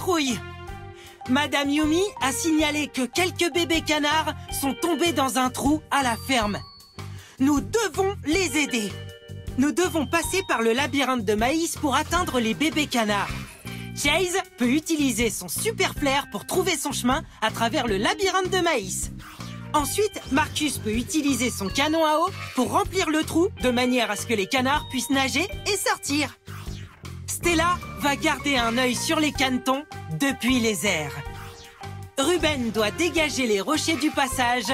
Patrouille! Madame Yumi a signalé que quelques bébés canards sont tombés dans un trou à la ferme. Nous devons les aider. Nous devons passer par le labyrinthe de maïs pour atteindre les bébés canards. Chase peut utiliser son super flair pour trouver son chemin à travers le labyrinthe de maïs. Ensuite, Marcus peut utiliser son canon à eau pour remplir le trou de manière à ce que les canards puissent nager et sortir. Stella va garder un œil sur les canetons depuis les airs. Ruben doit dégager les rochers du passage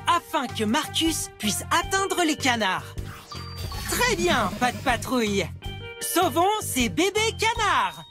afin que Marcus puisse atteindre les canards. Très bien, pas de patrouille. Sauvons ces bébés canards.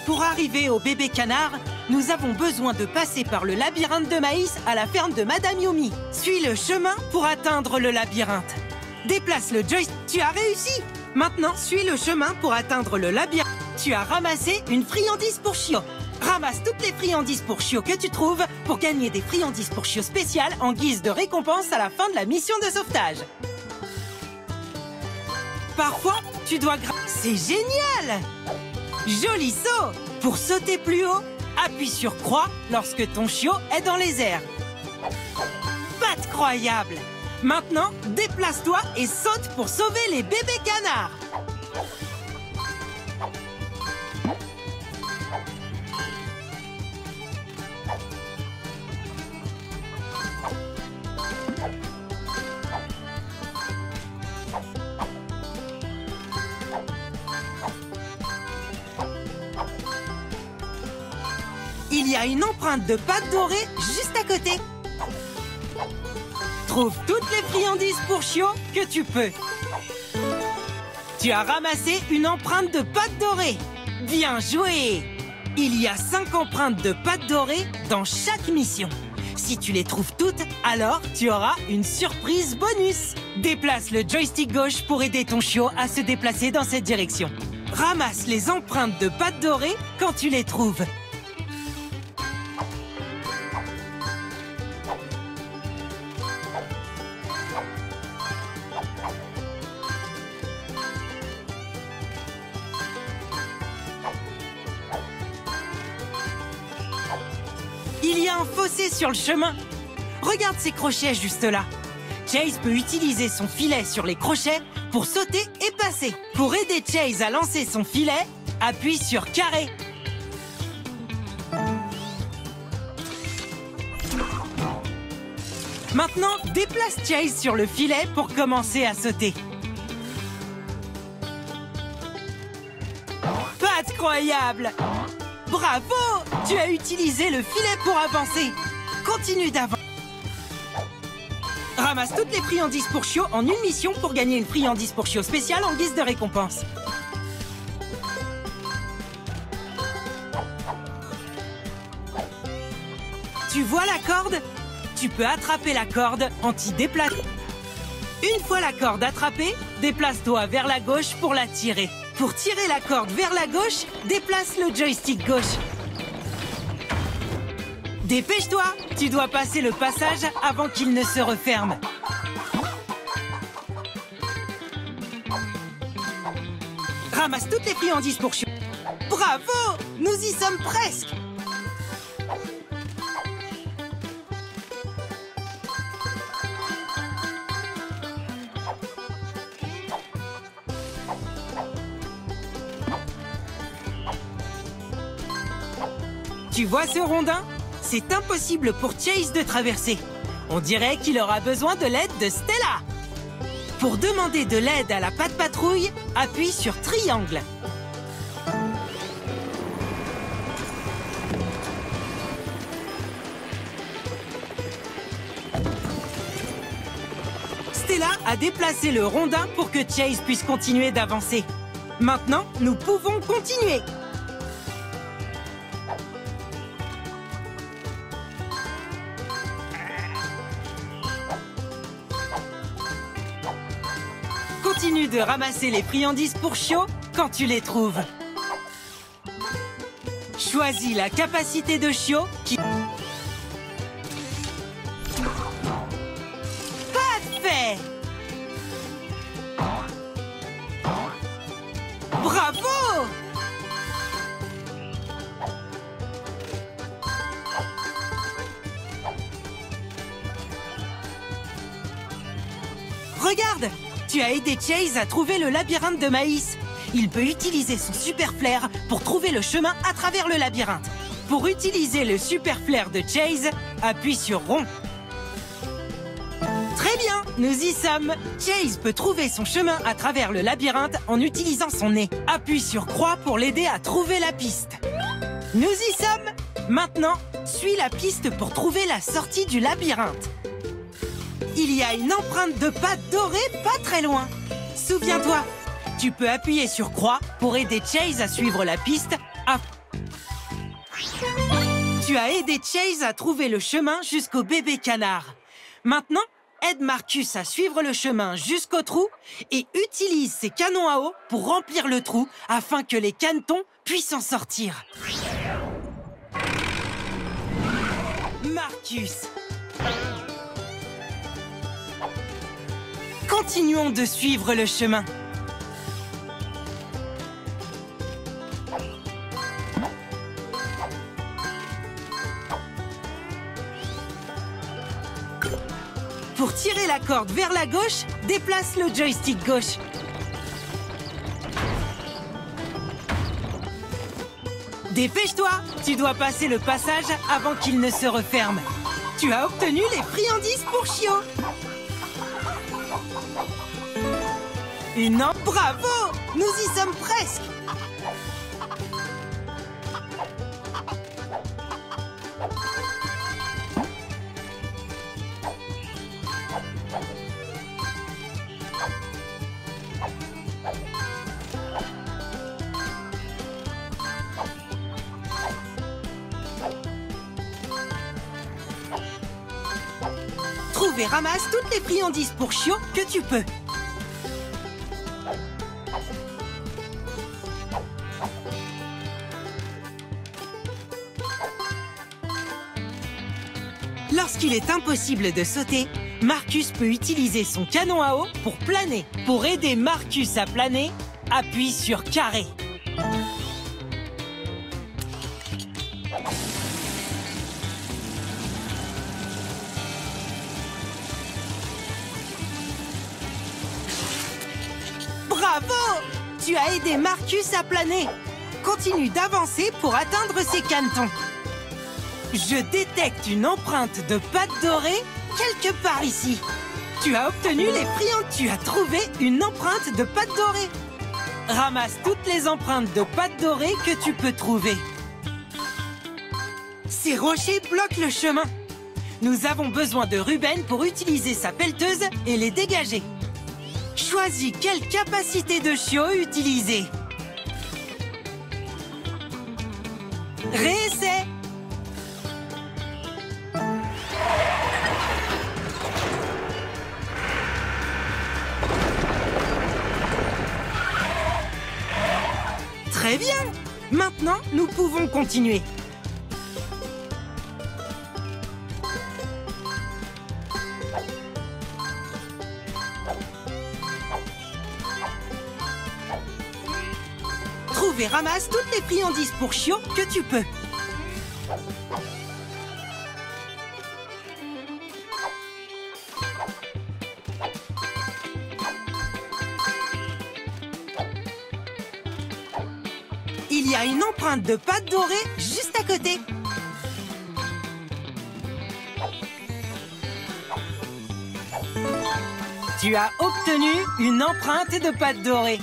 Pour arriver au bébé canard, nous avons besoin de passer par le labyrinthe de maïs à la ferme de Madame Yumi. Suis le chemin pour atteindre le labyrinthe. Déplace le joystick. Tu as réussi! Maintenant, suis le chemin pour atteindre le labyrinthe. Tu as ramassé une friandise pour chiot. Ramasse toutes les friandises pour chiot que tu trouves pour gagner des friandises pour chiot spéciales en guise de récompense à la fin de la mission de sauvetage. Parfois, tu dois C'est génial! Joli saut! Pour sauter plus haut, appuie sur croix lorsque ton chiot est dans les airs. Pas croyable! Maintenant, déplace-toi et saute pour sauver les bébés canards. Il y a une empreinte de pâte dorée juste à côté. Trouve toutes les friandises pour chiot que tu peux. Tu as ramassé une empreinte de pâte dorée. Bien joué! Il y a 5 empreintes de pâte dorée dans chaque mission. Si tu les trouves toutes, alors tu auras une surprise bonus. Déplace le joystick gauche pour aider ton chiot à se déplacer dans cette direction. Ramasse les empreintes de pâte dorée quand tu les trouves. Il y a un fossé sur le chemin. Regarde ces crochets juste là. Chase peut utiliser son filet sur les crochets pour sauter et passer. Pour aider Chase à lancer son filet, appuie sur carré. Maintenant, déplace Chase sur le filet pour commencer à sauter. Pas de croyable! Bravo! Tu as utilisé le filet pour avancer. Continue d'avancer. Ramasse toutes les friandises pour chiot en une mission pour gagner une friandise pour chiot spéciale en guise de récompense. Tu vois la corde? Tu peux attraper la corde en t'y déplaçant. Une fois la corde attrapée, déplace-toi vers la gauche pour la tirer. Pour tirer la corde vers la gauche, déplace le joystick gauche. Dépêche-toi, tu dois passer le passage avant qu'il ne se referme. Ramasse toutes les friandises pour chiot. Bravo! Nous y sommes presque! Tu vois ce rondin? C'est impossible pour Chase de traverser. On dirait qu'il aura besoin de l'aide de Stella. Pour demander de l'aide à la patte patrouille, appuie sur triangle. Stella a déplacé le rondin pour que Chase puisse continuer d'avancer. Maintenant, nous pouvons continuer. Continue de ramasser les friandises pour chiots quand tu les trouves. Choisis la capacité de chiot qui... Parfait! Bravo! Regarde! Tu as aidé Chase à trouver le labyrinthe de maïs. Il peut utiliser son super flair pour trouver le chemin à travers le labyrinthe. Pour utiliser le super flair de Chase, appuie sur rond. Très bien, nous y sommes. Chase peut trouver son chemin à travers le labyrinthe en utilisant son nez. Appuie sur croix pour l'aider à trouver la piste. Nous y sommes. Maintenant, suis la piste pour trouver la sortie du labyrinthe. Il y a une empreinte de patte dorée pas très loin. Souviens-toi, tu peux appuyer sur croix pour aider Chase à suivre la piste. Tu as aidé Chase à trouver le chemin jusqu'au bébé canard. Maintenant, aide Marcus à suivre le chemin jusqu'au trou et utilise ses canons à eau pour remplir le trou afin que les canetons puissent en sortir. Marcus. Continuons de suivre le chemin. Pour tirer la corde vers la gauche, déplace le joystick gauche. Dépêche-toi, tu dois passer le passage avant qu'il ne se referme. Tu as obtenu les friandises pour chiots. Bravo! Nous y sommes presque! Trouve et ramasse toutes les friandises pour chiots que tu peux. Lorsqu'il est impossible de sauter, Marcus peut utiliser son canon à eau pour planer. Pour aider Marcus à planer, appuie sur carré. Bravo! Tu as aidé Marcus à planer. Continue d'avancer pour atteindre ses canetons. Je détecte une empreinte de pâte dorée quelque part ici. Tu as obtenu les friandises. Tu as trouvé une empreinte de pâte dorée. Ramasse toutes les empreintes de pâte dorée que tu peux trouver. Ces rochers bloquent le chemin. Nous avons besoin de Ruben pour utiliser sa pelleteuse et les dégager. Choisis quelle capacité de chiot utiliser. Réessaie. Très bien! Maintenant, nous pouvons continuer. Trouve et ramasse toutes les friandises pour chiots que tu peux. Il y a une empreinte de pâte dorée juste à côté. Tu as obtenu une empreinte de pâte dorée.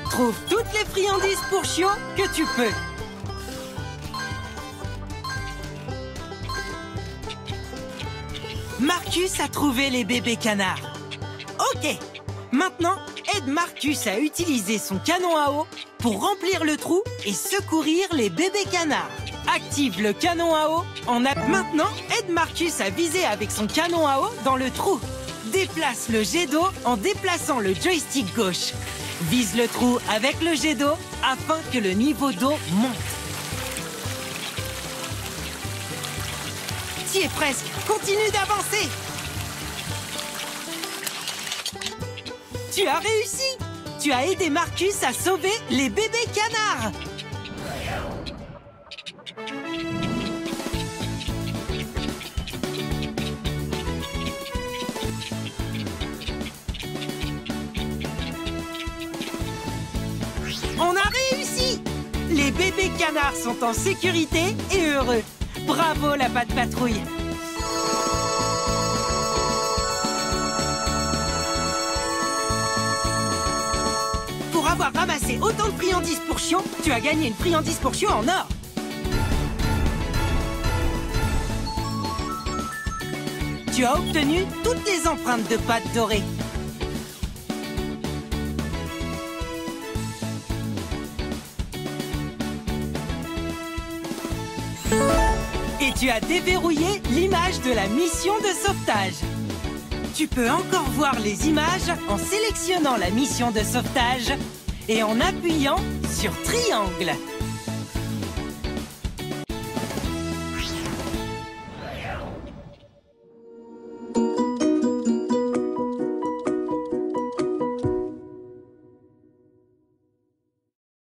Trouve toutes les friandises pour chiots que tu peux. Marcus a trouvé les bébés canards. Ok, maintenant, aide Marcus à utiliser son canon à eau pour remplir le trou et secourir les bébés canards. Active le canon à eau Maintenant, aide Marcus à viser avec son canon à eau dans le trou. Déplace le jet d'eau en déplaçant le joystick gauche. Vise le trou avec le jet d'eau afin que le niveau d'eau monte. Tu y es presque. Continue d'avancer. Tu as réussi. Tu as aidé Marcus à sauver les bébés canards. On a réussi! Les bébés canards sont en sécurité et heureux. Bravo la Pat' Patrouille! Pour avoir ramassé autant de friandises pour chiots, tu as gagné une friandise pour chiots en or. Tu as obtenu toutes les empreintes de pâte dorée. Et tu as déverrouillé l'image de la mission de sauvetage. Tu peux encore voir les images en sélectionnant la mission de sauvetage et en appuyant sur triangle.